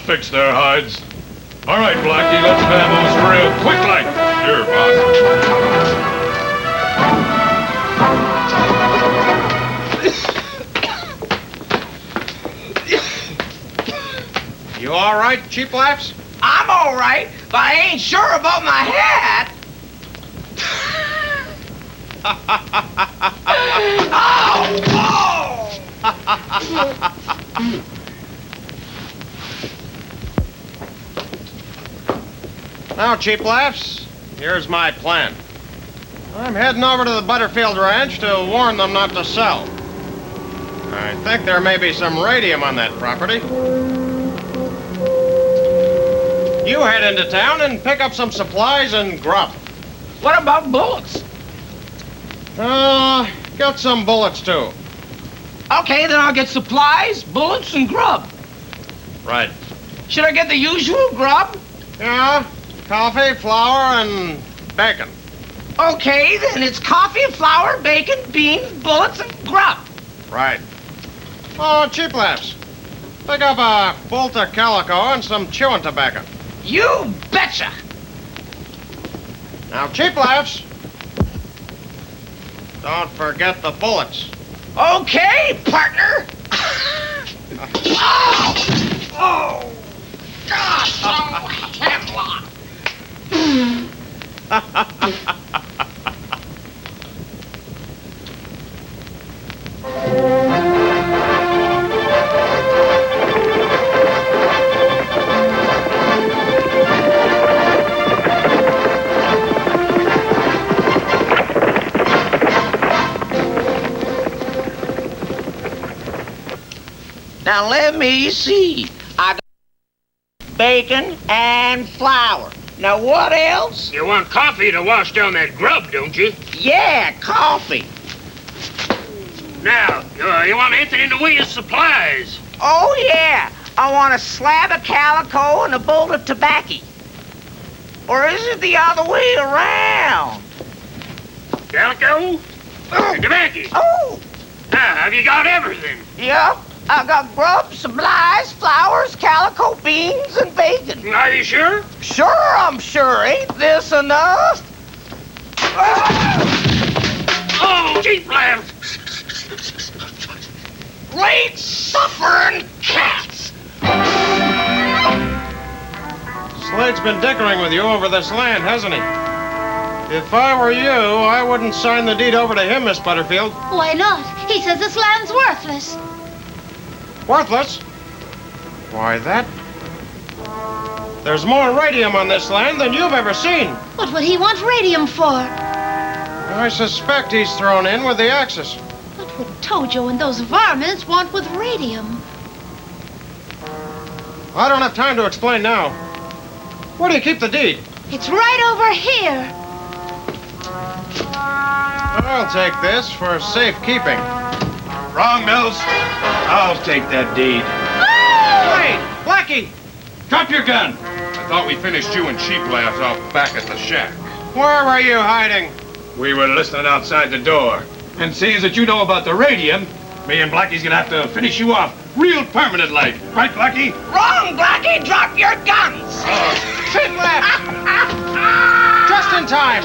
fix their hides. All right, Blackie, let's vamoose real quick like. Sure, boss. You all right, Cheap Laughs? I'm all right, but I ain't sure about my hat. Now, Cheap Laughs, here's my plan. I'm heading over to the Butterfield Ranch to warn them not to sell. I think there may be some radium on that property. You head into town and pick up some supplies and grub. What about bullets? Get some bullets, too. Okay, then I'll get supplies, bullets, and grub. Right. Should I get the usual grub? Yeah, coffee, flour, and bacon. Okay, then it's coffee, flour, bacon, beans, bullets, and grub. Right. Oh, Cheap Laughs. Pick up a bolt of calico and some chewing tobacco. You betcha. Now, Cheap Laughs, don't forget the bullets. Okay, partner. Oh, gosh, hemlock. Now let me see. I got bacon and flour. Now what else? You want coffee to wash down that grub, don't you? Yeah, coffee. Now, you want anything in the way of supplies? Oh yeah, I want a slab of calico and a bowl of tobacco. Or is it the other way around? Calico? And tobacco? Oh, Now, have you got everything? yep. I got grub, supplies, flowers, calico, beans, and bacon. Are you sure? Sure, I'm sure. Ain't this enough? Oh, Cheap Laughs! Great suffering cats! Slade's been dickering with you over this land, hasn't he? If I were you, I wouldn't sign the deed over to him, Miss Butterfield. Why not? He says this land's worthless. Worthless? Why, that... There's more radium on this land than you've ever seen. What would he want radium for? I suspect he's thrown in with the Axis. What would Tojo and those varmints want with radium? I don't have time to explain now. Where do you keep the deed? It's right over here. I'll take this for safekeeping. Wrong, Mills. I'll take that deed. Wait, Blackie! Drop your gun. I thought we finished you and Cheap Laughs off back at the shack. Where were you hiding? We were listening outside the door. And seeing that you know about the radium, me and Blackie's gonna have to finish you off real permanent like. Right, Blackie? Wrong, Blackie! Drop your guns! Cheap Laughs! Just in time.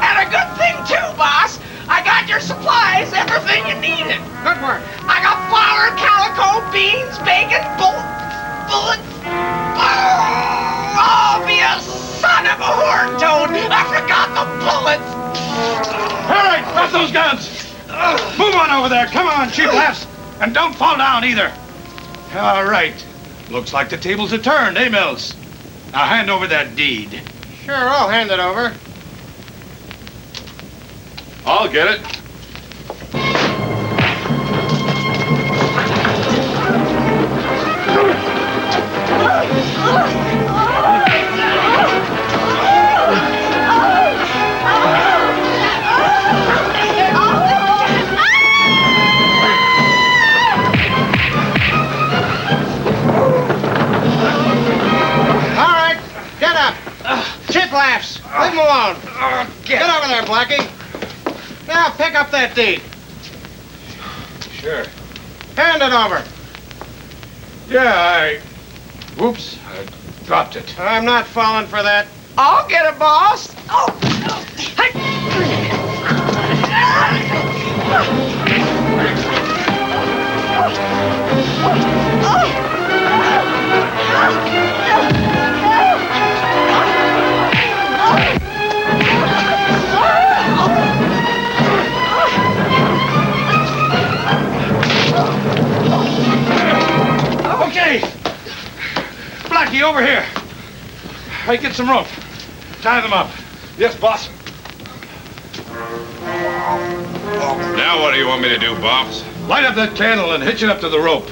And a good thing, too, boss. I got your supplies, everything you needed. Good work. I got flour, calico, beans, bacon, bullets. Oh, be a son of a horn toad. I forgot the bullets. All right, drop those guns. Move on over there. Come on, Cheap Laughs. And don't fall down either. All right. Looks like the tables are turned, eh, Mills? Now hand over that deed. Sure, I'll hand it over. I'll get it. All right, get up. Cheap Laughs. Leave him alone. Get over there, Blackie. Now, pick up that deed. Sure. Hand it over. Yeah, Whoops, I dropped it. I'm not falling for that. I'll get it, boss. Oh. Okay. Blackie, over here. Hey, get some rope. Tie them up. Yes, boss. Now what do you want me to do, boss? Light up that candle and hitch it up to the rope.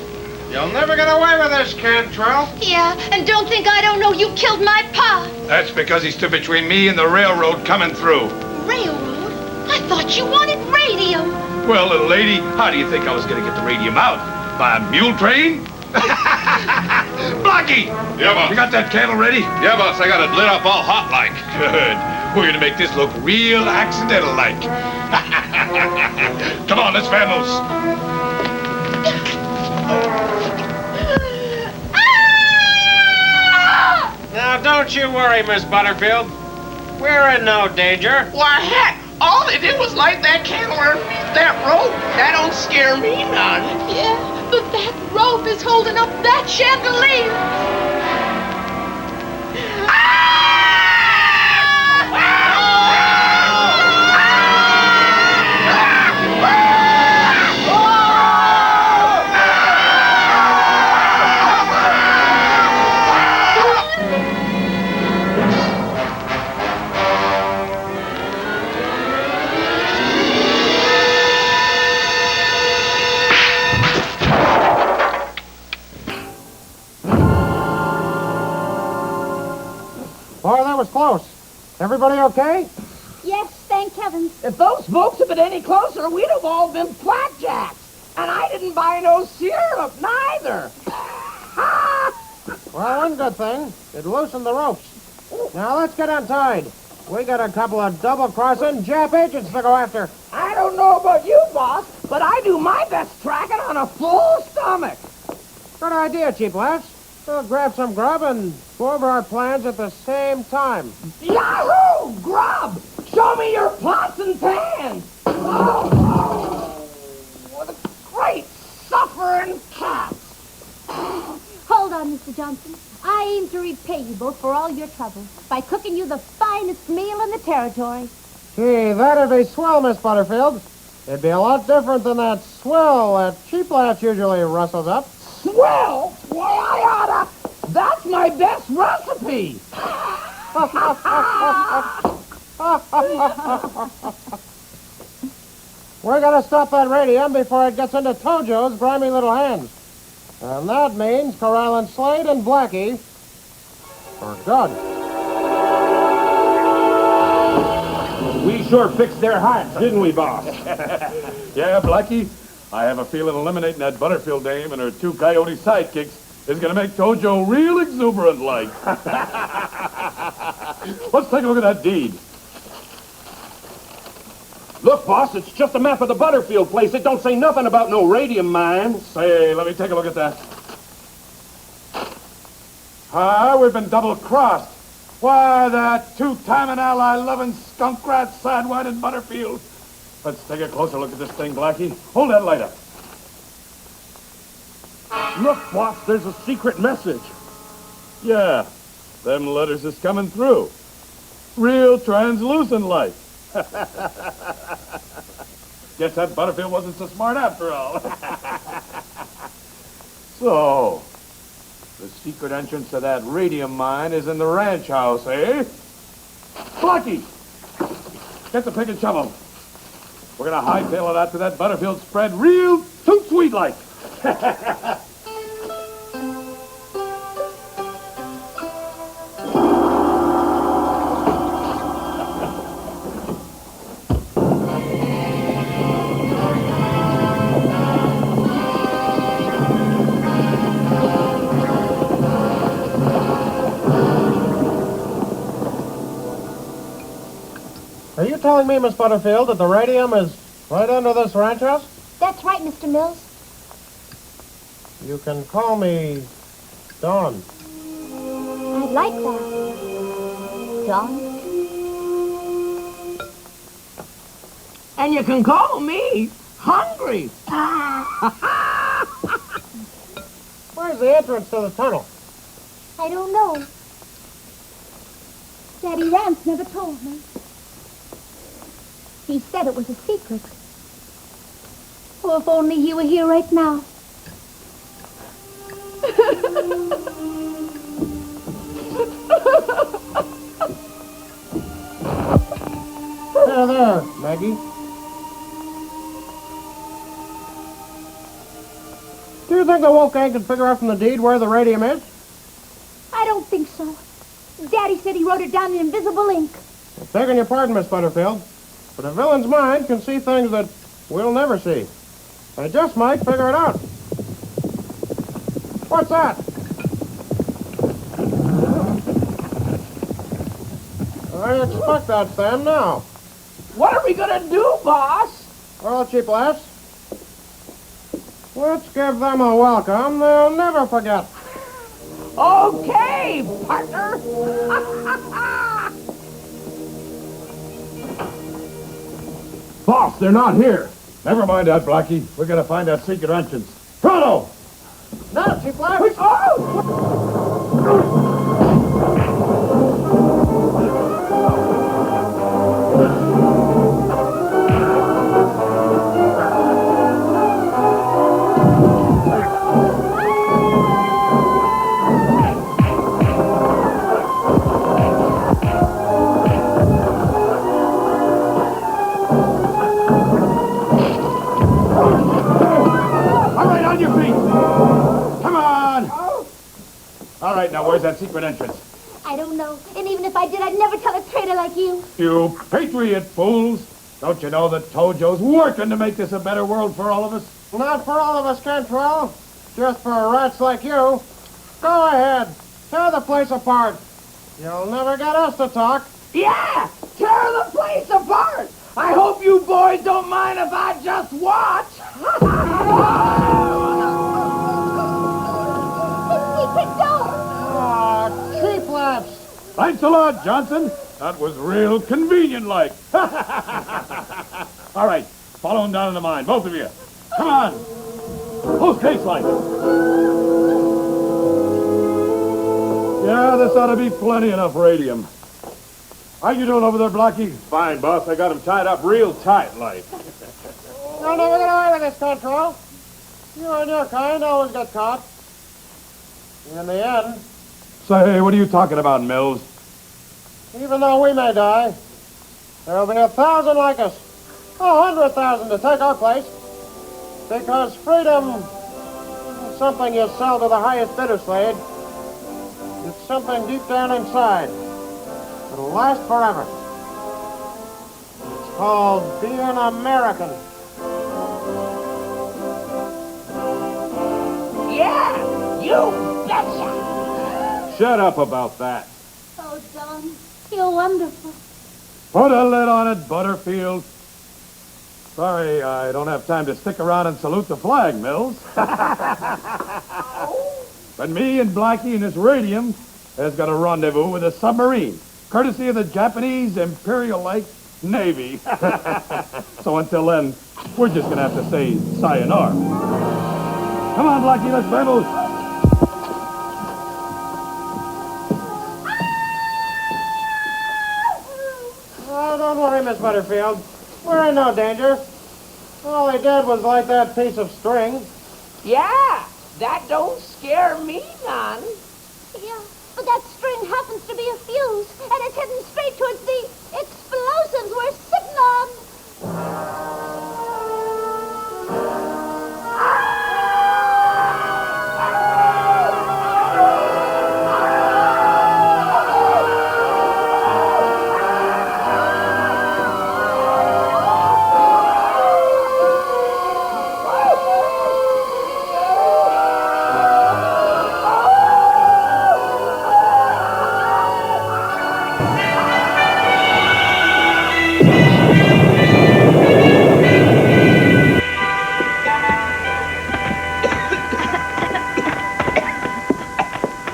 You'll never get away with this, Cantrell. Yeah, and don't think I don't know you killed my pa. That's because he stood between me and the railroad coming through. Railroad? I thought you wanted radium. Well, little lady, how do you think I was going to get the radium out? By a mule train? Blackie! Yeah, boss. You got that candle ready? Yeah, boss, I got it lit up all hot like. Good. We're going to make this look real accidental-like. Come on, let's fan loose. Now, don't you worry, Miss Butterfield. We're in no danger. Why, heck, all they did was light that candle underneath that rope. That don't scare me none. Yeah, but that rope is holding up that chandelier. Boy, that was close. Everybody okay? Yes, thank heavens. If those folks had been any closer, we'd have all been blackjacks. And I didn't buy no syrup, neither. Well, one good thing. It loosened the ropes. Now, let's get untied. We got a couple of double-crossing Jap agents to go after. I don't know about you, boss, but I do my best tracking on a full stomach. Good idea, Cheap Laughs. We'll grab some grub and go over our plans at the same time. Yahoo! Grub! Show me your pots and pans! Oh, what a great suffering cat! Hold on, Mr. Johnson. I aim to repay you both for all your trouble by cooking you the finest meal in the territory. Gee, that'd be swell, Miss Butterfield. It'd be a lot different than that swill that Cheap Laughs usually rustles up. Swell? Why, I oughta... That's my best recipe! We're gonna stop that radium before it gets into Tojo's grimy little hands. And that means corralling Slade and Blackie for good. We sure fixed their hearts, didn't we, boss? Yeah, Blackie, I have a feeling eliminating that Butterfield dame and her two coyote sidekicks is going to make Tojo real exuberant-like. Let's take a look at that deed. Look, boss, it's just a map of the Butterfield place. It don't say nothing about no radium mine. Say, let me take a look at that. We've been double-crossed. Why, that two-timing ally-loving skunk-rat sidewinding Butterfield. Let's take a closer look at this thing, Blackie. Hold that light up. Look, boss, there's a secret message. Yeah, them letters is coming through. Real translucent-like. Guess that Butterfield wasn't so smart after all. So, the secret entrance to that radium mine is in the ranch house, eh? Blackie! Get the pick and shovel. We're gonna hightail it out to that Butterfield spread real too sweet-like. Are you telling me, Miss Butterfield, that the radium is right under this ranch house? That's right, Mr. Mills. You can call me Don. like that. John? And you can call me hungry. Where's the entrance to the tunnel? I don't know. Daddy Rance never told me. He said it was a secret. Oh, if only he were here right now. There, Maggie. Do you think the Wolfgang can figure out from the deed where the radium is? I don't think so. Daddy said he wrote it down in invisible ink. I'm begging your pardon, Miss Butterfield, but a villain's mind can see things that we'll never see. I just might figure it out. What's that? I expect that's them now. What are we gonna do, boss? Well, cheap laughs. Let's give them a welcome they'll never forget. Okay, partner. Boss, they're not here. Never mind that, Blackie. We're gonna find that secret entrance. Pronto! Now, cheap laughs. All right, now where's that secret entrance? I don't know. And even if I did, I'd never tell a traitor like you. You patriot fools! Don't you know that Tojo's working to make this a better world for all of us? Not for all of us, Cantrell. Just for rats like you. Go ahead. Tear the place apart. You'll never get us to talk. Yeah, tear the place apart. I hope you boys don't mind if I just watch. Cheap laughs. Thanks a lot, Johnson. That was real convenient-like. All right, follow him down in the mine, both of you. Come on. Whose case light? Yeah, this ought to be plenty enough radium. How you doing over there, Blackie? Fine, boss. I got him tied up real tight, like. You'll never get away with this, Cantrell. You and your kind always get caught. In the end, Say, what are you talking about, Mills? even though we may die, there'll be 1,000 like us. 100,000 to take our place. Because freedom isn't something you sell to the highest bidder, Slade. It's something deep down inside. It'll last forever. It's called being American. Yeah, you betcha. Shut up about that. Oh, John, you're wonderful. Put a lid on it, Butterfield. Sorry, I don't have time to stick around and salute the flag, Mills. But me and Blackie and this radium has got a rendezvous with a submarine, courtesy of the Japanese Imperial-like Navy. So until then, we're just going to have to say sayonara. Come on, Blackie, let's vamoose. Oh, don't worry, Miss Butterfield. We're in no danger. All he did was light that piece of string. Yeah, that don't scare me none. Yeah, but that string happens to be a fuse, and it's heading straight towards the explosives we're sitting on.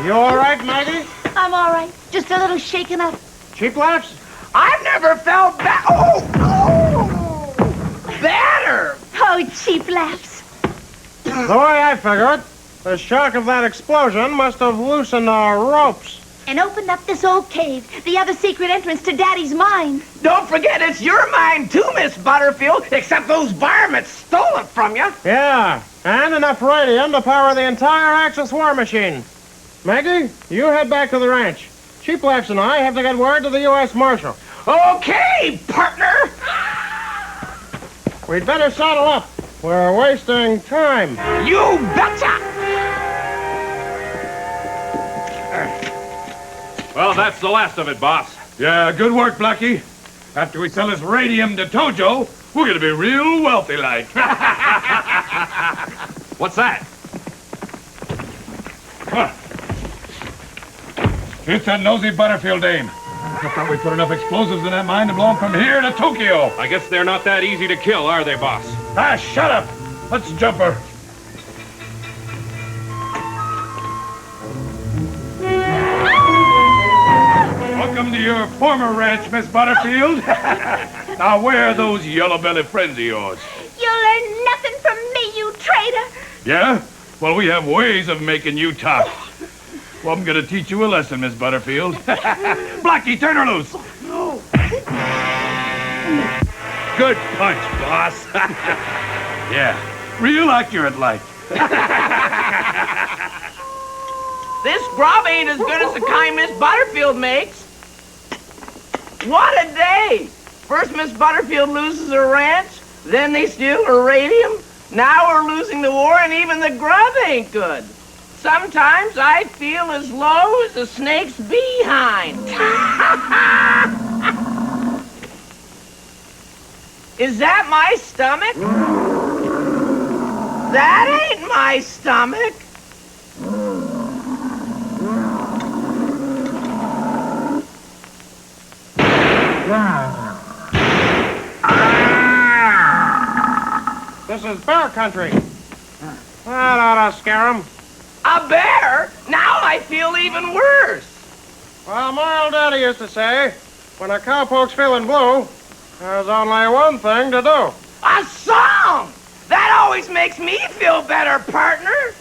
You all right, Maggie? I'm all all right? Just a little shaken up? Cheap laughs? I've never felt that. Oh! Better! Oh, cheap laughs. The way I figure it, the shock of that explosion must have loosened our ropes. And opened up this old cave, the other secret entrance to Daddy's mine. Don't forget it's your mine too, Miss Butterfield, except those varmints stole it from you. Yeah, and enough radium to power the entire Axis war machine. Maggie, you head back to the ranch. Cheap Laughs and I have to get word to the U.S. Marshal. Okay, partner. We'd better saddle up. We're wasting time. You betcha. Well, that's the last of it, boss. Yeah, good work, Blackie. After we sell this radium to Tojo, we're gonna be real wealthy like. What's that? Huh. It's that nosy Butterfield dame. I thought we put enough explosives in that mine to blow them from here to Tokyo. I guess they're not that easy to kill, are they, boss? Ah, shut up. Let's jump her. Welcome to your former ranch, Miss Butterfield. Now, where are those yellow-belly friends of yours? You'll learn nothing from me, you traitor. Yeah? Well, we have ways of making you talk. Well, I'm gonna teach you a lesson, Miss Butterfield. Blackie, turn her loose. Good punch, boss. Yeah, real accurate like. This grub ain't as good as the kind Miss Butterfield makes. What a day! First Miss Butterfield loses her ranch, then they steal her radium. Now we're losing the war and even the grub ain't good. Sometimes I feel as low as a snake's behind. Is that my stomach? That ain't my stomach. This is bear country. That ought to scare 'em. A bear? Now I feel even worse. Well, my old daddy used to say, when a cowpoke's feeling blue, there's only one thing to do. A song! That always makes me feel better, partner.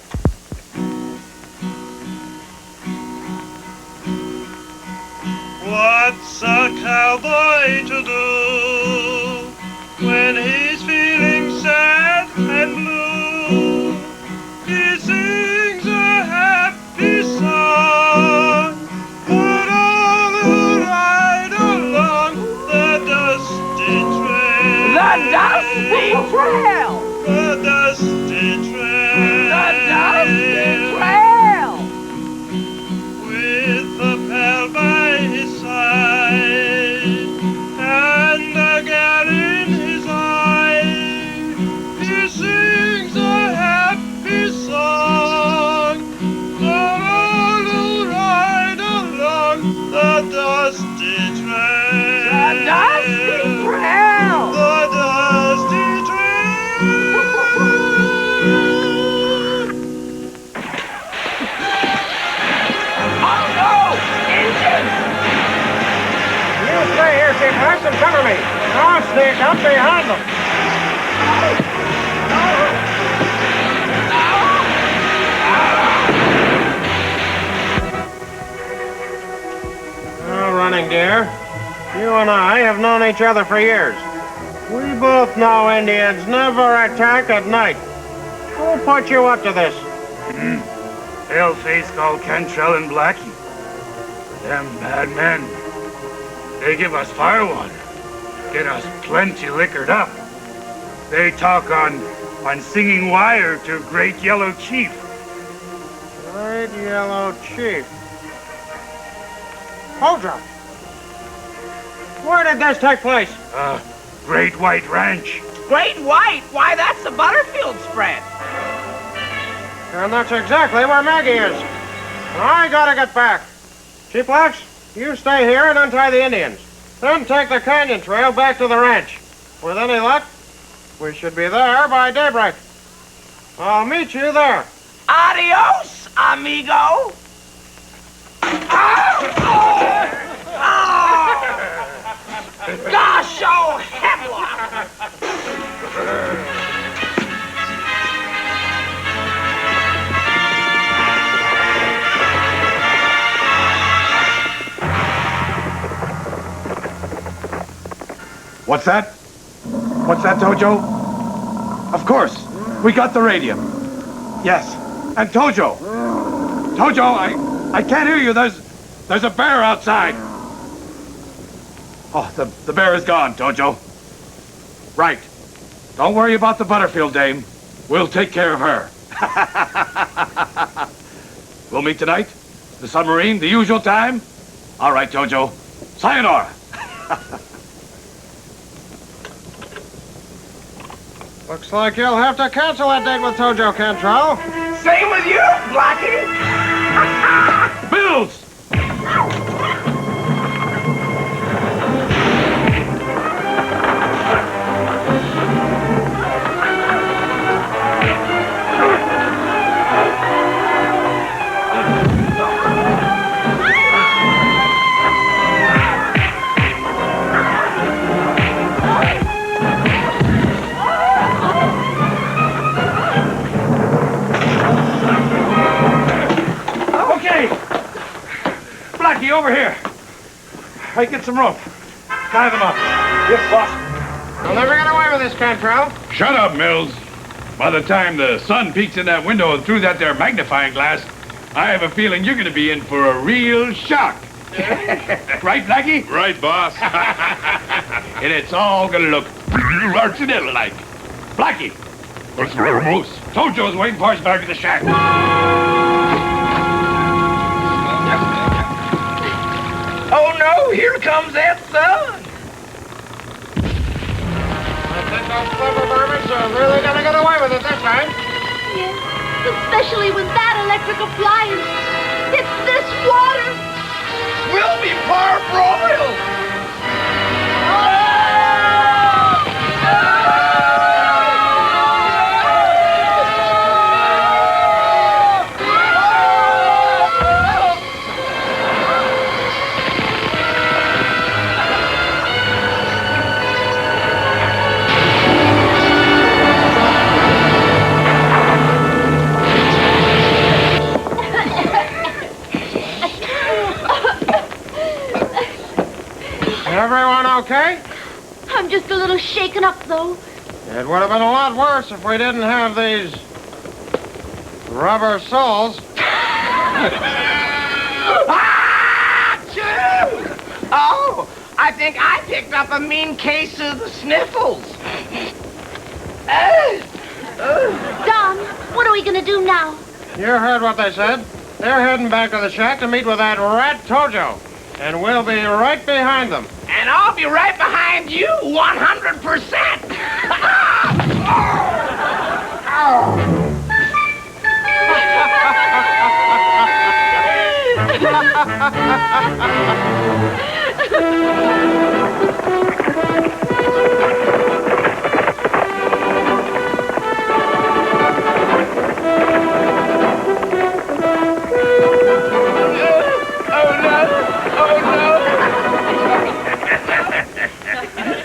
What's a cowboy to do when he's feeling sad and blue? He sings a happy song, but all who ride along the dusty trail. The dusty trail! The dusty trail. The dusty trail! With a pal by his side and a gal in his eye, he sings a happy song for all who ride along the dusty trail. The dusty trail! The dusty trail. Oh no! Engines! You stay here, Cheap Laughs, and cover me. I'll sneak up behind them. Now, Running Deer, you and I have known each other for years. We both know Indians never attack at night. Who put you up to this? Pale-face called Cantrell and Blackie. Them bad men. They give us firewater. Get us plenty liquored up. They talk on singing wire to Great Yellow Chief. Great Yellow Chief. Hold up. Where did this take place? Great White Ranch. Great White? Why, that's the Butterfield spread. And that's exactly where Maggie is. I gotta get back. Cheap Laughs, you stay here and untie the Indians. Then take the canyon trail back to the ranch. With any luck, we should be there by daybreak. I'll meet you there. Adios, amigo. Ah! Gosh, oh, hemlock! What's that? What's that, Tojo? Of course. We got the radium. Yes. And Tojo. Tojo, I can't hear you. There's a bear outside. Oh, the bear is gone, Tojo. Right. Don't worry about the Butterfield dame. We'll take care of her. We'll meet tonight? The submarine, the usual time? All right, Tojo. Sayonara. Looks like you'll have to cancel that date with Tojo, Cantrell. Same with you, Blackie. Bills! Over here. Hey, get some rope. Tie them up. Yes, boss. You'll never get away with this, Cantrell. Shut up, Mills. By the time the sun peeks in that window and through that there magnifying glass, I have a feeling you're going to be in for a real shock. Right, Blackie? Right, boss. And it's all going to look real accidental-like. Blackie. What's the matter, Moose? Tojo's waiting for us back at the shack. Oh no, here comes that sun! I think those clever varmints are really gonna get away with it this time. Yes, especially with that electric appliance. It's this water. We'll be par broiled! Everyone okay? I'm just a little shaken up, though. It would have been a lot worse if we didn't have these rubber soles. Oh, I think I picked up a mean case of the sniffles. Don, what are we gonna do now? You heard what they said. They're heading back to the shack to meet with that rat Tojo. And we'll be right behind them. And I'll be right behind you, 100%.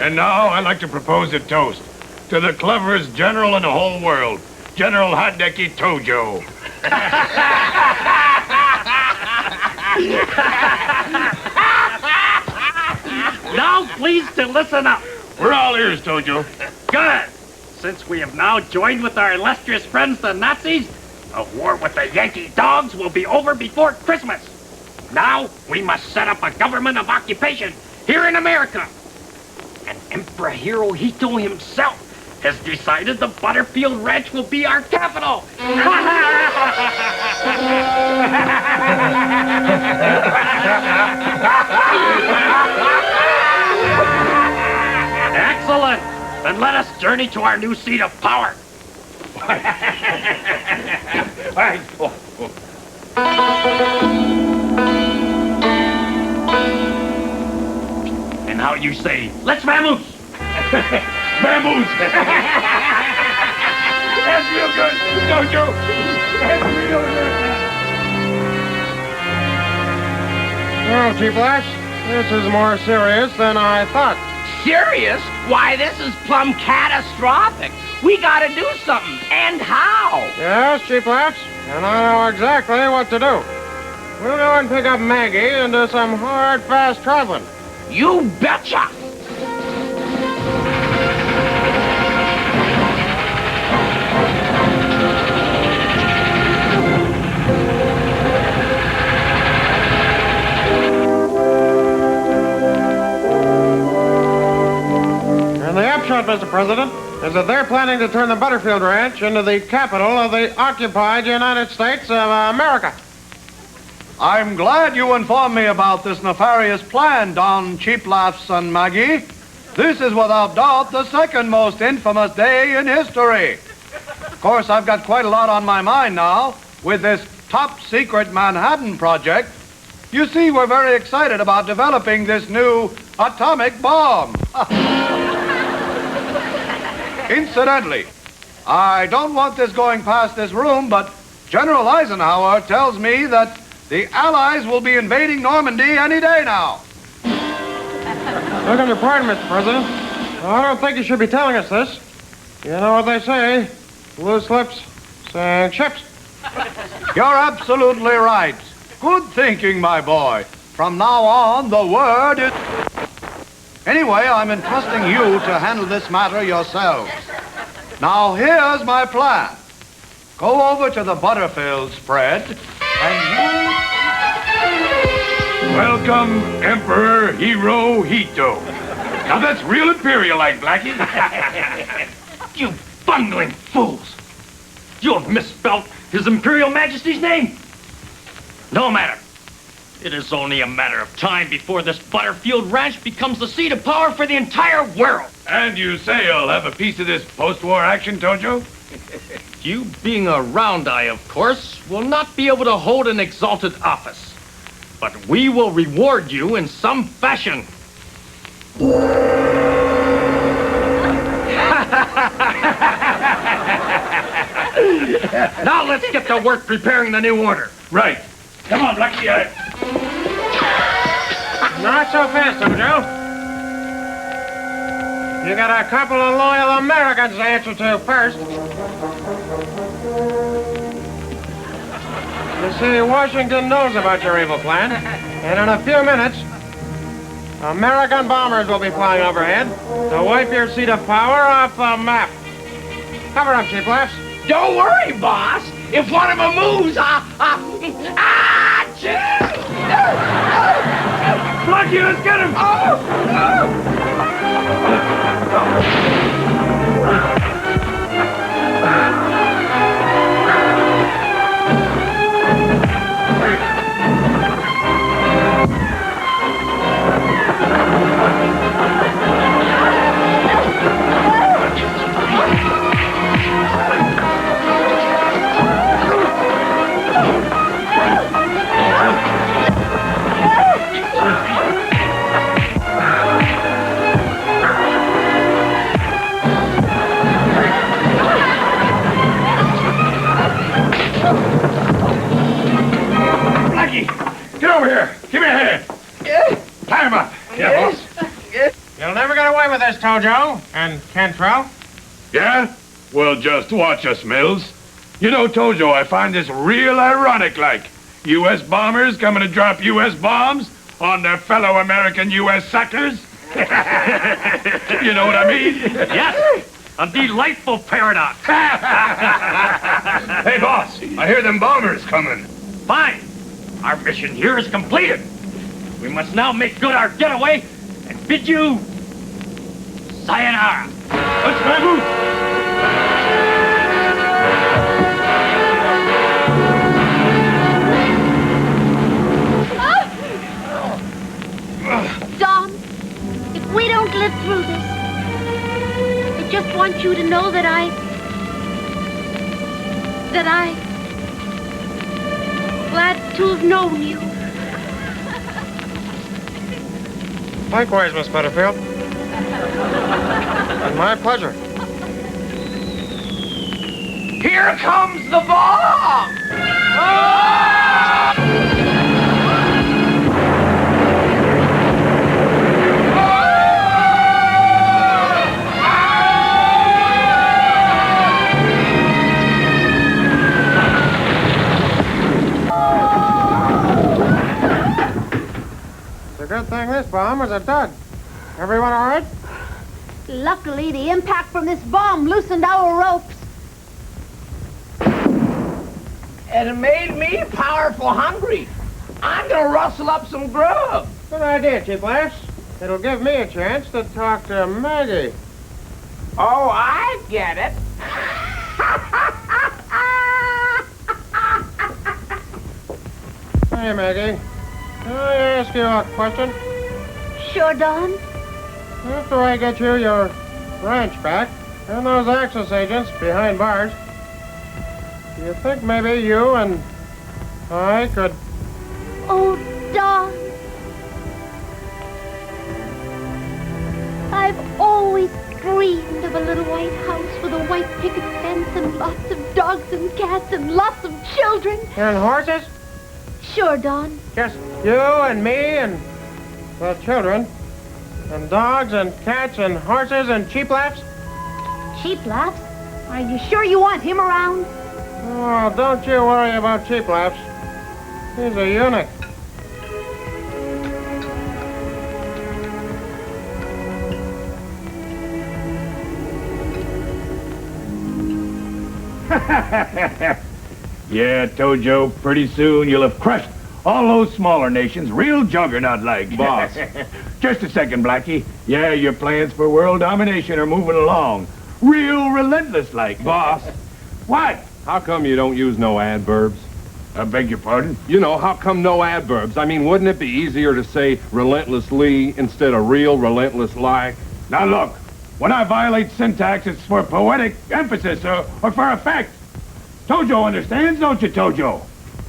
And now I'd like to propose a toast to the cleverest general in the whole world, General Hideki Tojo. Now, please to listen up. We're all ears, Tojo. Good. Since we have now joined with our illustrious friends, the Nazis, a war with the Yankee dogs will be over before Christmas. Now, we must set up a government of occupation here in America. And Emperor Hirohito himself has decided the Butterfield Ranch will be our capital. Excellent. Then let us journey to our new seat of power. And how you say, let's vamoose. Vamoose. That's real good, Tojo. That's real good. Well, Chief Lash, this is more serious than I thought. Serious? Why, this is plumb catastrophic. We gotta do something. And how? Yes, Chief Lash, and I know exactly what to do. We'll go and pick up Maggie and do some hard, fast traveling. You betcha! And the upshot, Mr. President, is that they're planning to turn the Butterfield Ranch into the capital of the occupied United States of America. I'm glad you informed me about this nefarious plan, Don Cheap Laughs and Maggie. This is without doubt the second most infamous day in history. Of course, I've got quite a lot on my mind now with this top-secret Manhattan project. You see, we're very excited about developing this new atomic bomb. Incidentally, I don't want this going past this room, but General Eisenhower tells me that the Allies will be invading Normandy any day now. Look on your pardon, Mr. President. I don't think you should be telling us this. You know what they say, loose lips sink ships. You're absolutely right. Good thinking, my boy. From now on, the word is... Anyway, I'm entrusting you to handle this matter yourselves. Now, here's my plan. Go over to the Butterfield spread, and you... Welcome, Emperor Hiro Hito. Now that's real imperial-like, Blackie. You bungling fools! You have misspelled His Imperial Majesty's name. No matter. It is only a matter of time before this Butterfield Ranch becomes the seat of power for the entire world. And you say you'll have a piece of this post-war action, Tojo? You, being a round eye, of course, will not be able to hold an exalted office. But we will reward you in some fashion. Now let's get to work preparing the new order. Right. Come on, Blackie. Not so fast, Tojo. You got a couple of loyal Americans to answer to first. You see, Washington knows about your evil plan, and in a few minutes, American bombers will be flying overhead to wipe your seat of power off the map. Cover up, Chief Laughs. Don't worry, boss. If one of them moves, Blackie, let's get him! Blackie, get over here. Give me a hand. Tie him up. Yeah, boss. You'll never get away with this, Tojo and Cantrell. Yeah? Well, just watch us, Mills. You know, Tojo, I find this real ironic, like. U.S. bombers coming to drop U.S. bombs on their fellow American U.S. suckers. You know what I mean? Yes, a delightful paradox. Hey, boss, I hear them bombers coming. Fine. Our mission here is completed. We must now make good our getaway and bid you sayonara. Let's move. Dom, if we don't live through this, I just want you to know that glad to have known you. Likewise, Miss Butterfield. And my pleasure. Here comes the bomb! thing this bomb was a dud. Everyone all right? Luckily, the impact from this bomb loosened our ropes. And it made me powerful hungry. I'm gonna rustle up some grub. Good idea, Chief Laughs. It'll give me a chance to talk to Maggie. Oh, I get it. Hey, Maggie. Can I ask you a question? Sure, Don. After I get you your ranch back and those Axis agents behind bars, do you think maybe you and I could... Oh, Don. I've always dreamed of a little white house with a white picket fence and lots of dogs and cats and lots of children. And horses? Sure, Don. Just you and me and the children. And dogs and cats and horses and Cheap Laughs? Cheap Laughs? Are you sure you want him around? Oh, don't you worry about Cheap Laughs. He's a eunuch. Yeah, Tojo, pretty soon you'll have crushed all those smaller nations, real juggernaut-like. Boss. Just a second, Blackie. Yeah, your plans for world domination are moving along. Real relentless-like. Boss, What? how come you don't use no adverbs? I beg your pardon? You know, how come no adverbs? I mean, wouldn't it be easier to say relentlessly instead of real relentless-like? Now look, when I violate syntax, it's for poetic emphasis or for effect. Tojo understands, don't you, Tojo?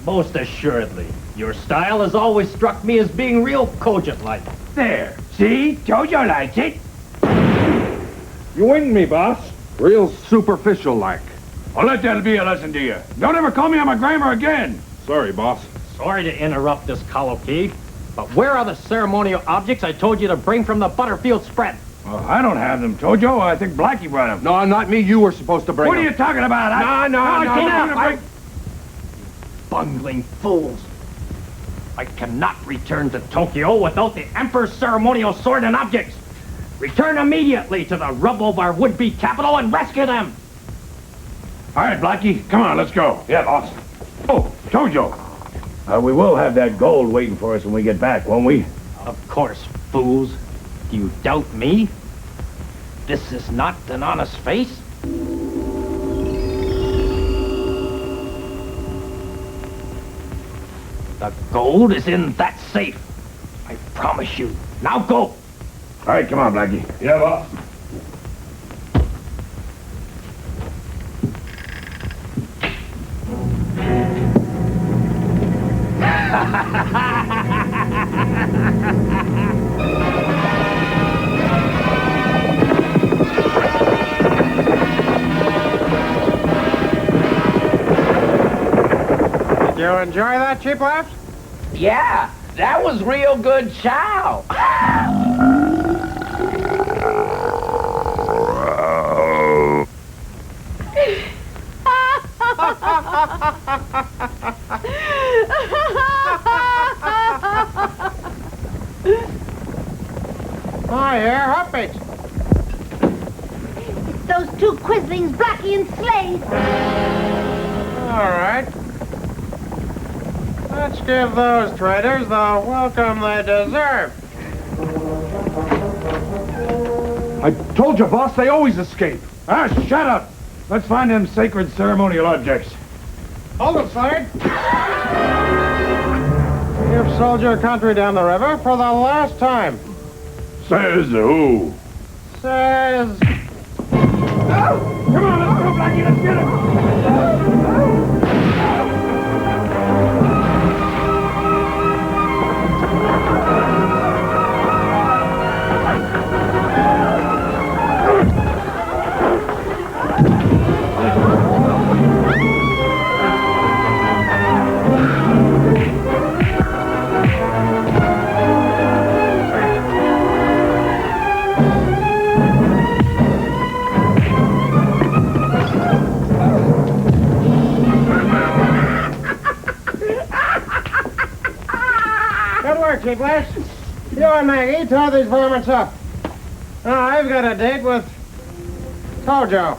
Most assuredly. Your style has always struck me as being real cogent-like. There. See? Tojo likes it. You winged me, boss. Real superficial-like. Well, let that be a lesson to you. Don't ever call me on my grammar again. Sorry, boss. Sorry to interrupt this colloquy, but where are the ceremonial objects I told you to bring from the Butterfield spread? Well, I don't have them, Tojo. I think Blackie brought them. No, not me. You were supposed to bring What are them. you talking about? No. I Bungling fools. I cannot return to Tokyo without the Emperor's ceremonial sword and objects. Return immediately to the rubble of our would-be capital and rescue them. All right, Blackie, come on, let's go. Yeah, boss. Oh, Tojo. We will have that gold waiting for us when we get back, won't we? Of course, fools. Do you doubt me? This is not an honest face. The gold is in that safe. I promise you. Now go. All right, come on, Blackie. Yeah, boss. Did you enjoy that, Cheap Laughs? Yeah, that was real good chow. Hi, here, Huppies. It's those two quislings, Blackie and Slade. All right. Let's give those traitors the welcome they deserve. I told you, boss, they always escape. Ah, shut up. Let's find them sacred ceremonial objects. Hold it, Slade. You've sold your country down the river for the last time. Says who? Says... Come on, let's go, Blackie, let's get him. Good work, Cheap Laughs. You and Maggie, tie these varmints up. I've got a date with Tojo.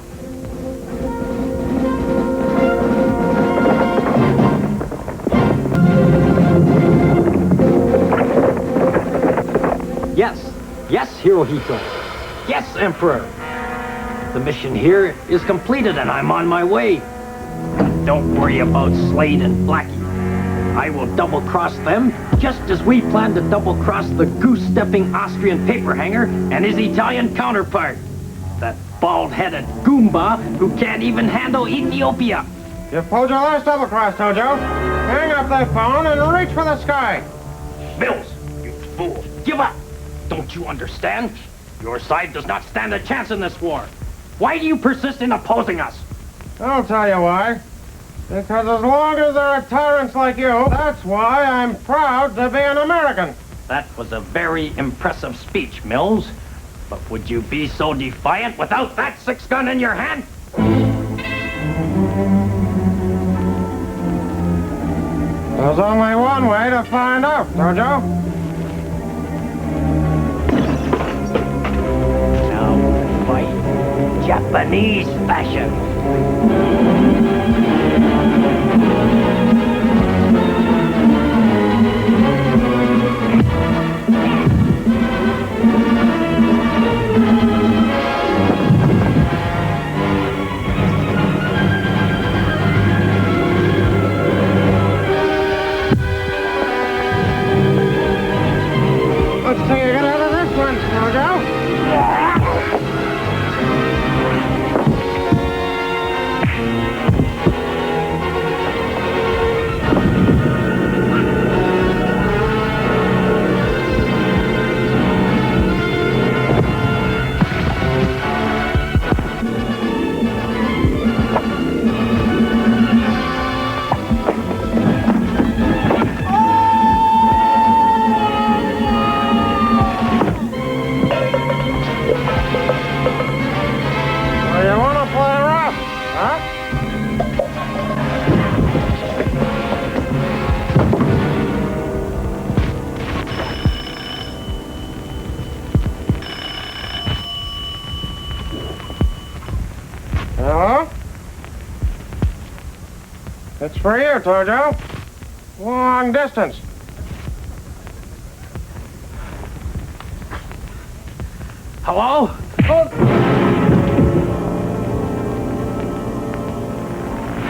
Yes, Hirohito. Yes, Emperor. The mission here is completed and I'm on my way. Don't worry about Slade and Blackie. I will double-cross them just as we plan to double-cross the goose-stepping Austrian paperhanger and his Italian counterpart. That bald-headed Goomba who can't even handle Ethiopia. You've pulled your last double-cross, Tojo. Hang up that phone and reach for the sky. Mills, you fool. Give up. Don't you understand? Your side does not stand a chance in this war. Why do you persist in opposing us? I'll tell you why. Because as long as there are tyrants like you, that's why I'm proud to be an American. That was a very impressive speech, Mills. But would you be so defiant without that 6-gun in your hand? There's only one way to find out, Tojo. Now fight Japanese fashion. Let's see you get out of this one, Tojo. Hello? It's for you, Tojo. Long distance. Hello?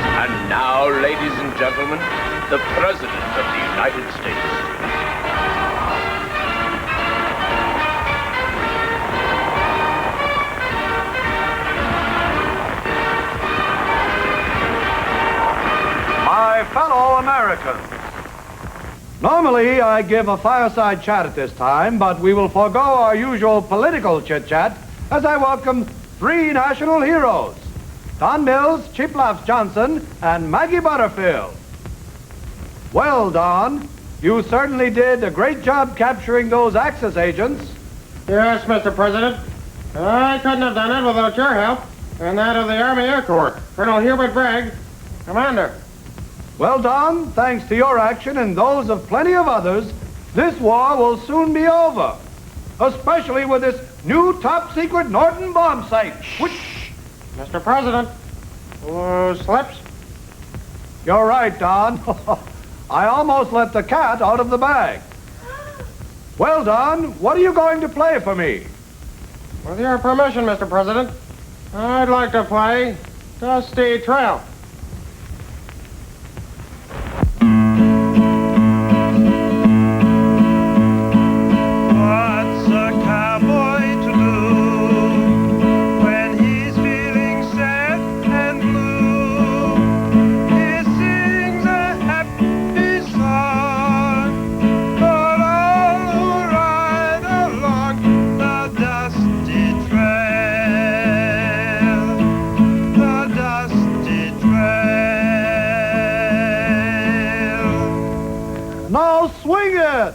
And now, ladies and gentlemen, the President of the United States. My fellow Americans, normally I give a fireside chat at this time, but we will forego our usual political chit-chat as I welcome 3 national heroes, Don Mills, Cheap Laughs Johnson, and Maggie Butterfield. Well, Don, you certainly did a great job capturing those Axis agents. Yes, Mr. President. I couldn't have done it without your help and that of the Army Air Corps. Colonel Hubert Bragg, Commander. Well, Don, thanks to your action and those of plenty of others, this war will soon be over. Especially with this new top-secret Norton bomb sight, which... Mr. President, loose slips? You're right, Don. I almost let the cat out of the bag. Well, Don, what are you going to play for me? With your permission, Mr. President, I'd like to play Dusty Trail. What's a cowboy to do when he's feeling sad and blue? He sings a happy song for all who ride along the dusty trail, the dusty trail. Now swing it!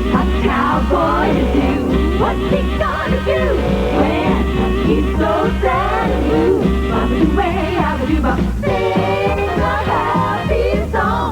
A cowboy to do? What's he gonna do when he's so sad and blue? Bobby-doo-way, abba-doo-bop, sing a happy song.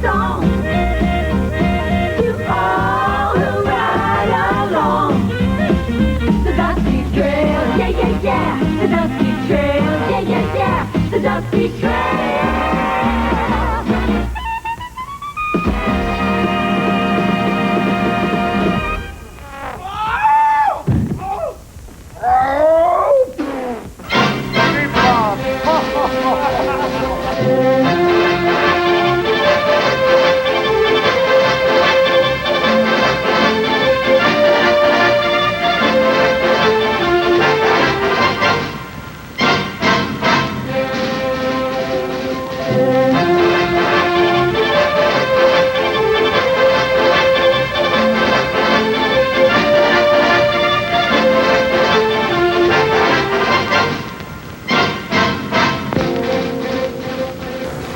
song. You all who ride along. The dusty trail, yeah, yeah, yeah. The dusty trail, yeah, yeah, yeah. The dusty trail.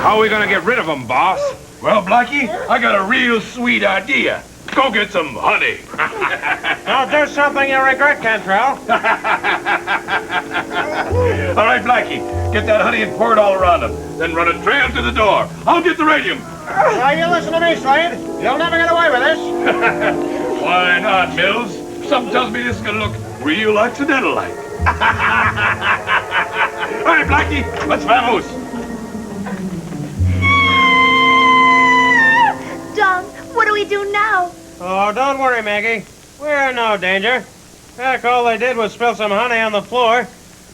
How are we gonna get rid of them, boss? Well, Blackie, I got a real sweet idea. Go get some honey. Don't do something you regret, Cantrell. All right, Blackie, get that honey and pour it all around them. Then run a trail to the door. I'll get the radium. Now, you listen to me, Slade. You'll never get away with this. Why not, Mills? Something tells me this is gonna look real accidental-like. All right, Blackie, let's vamoose. John, what do we do now? Oh, don't worry, Maggie. We're in no danger. Heck, all they did was spill some honey on the floor.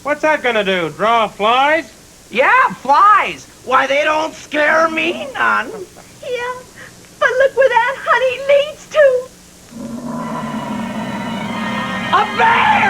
What's that gonna do? Draw flies? Yeah, flies. Why, they don't scare me none. Yeah, but look where that honey leads to. A bear!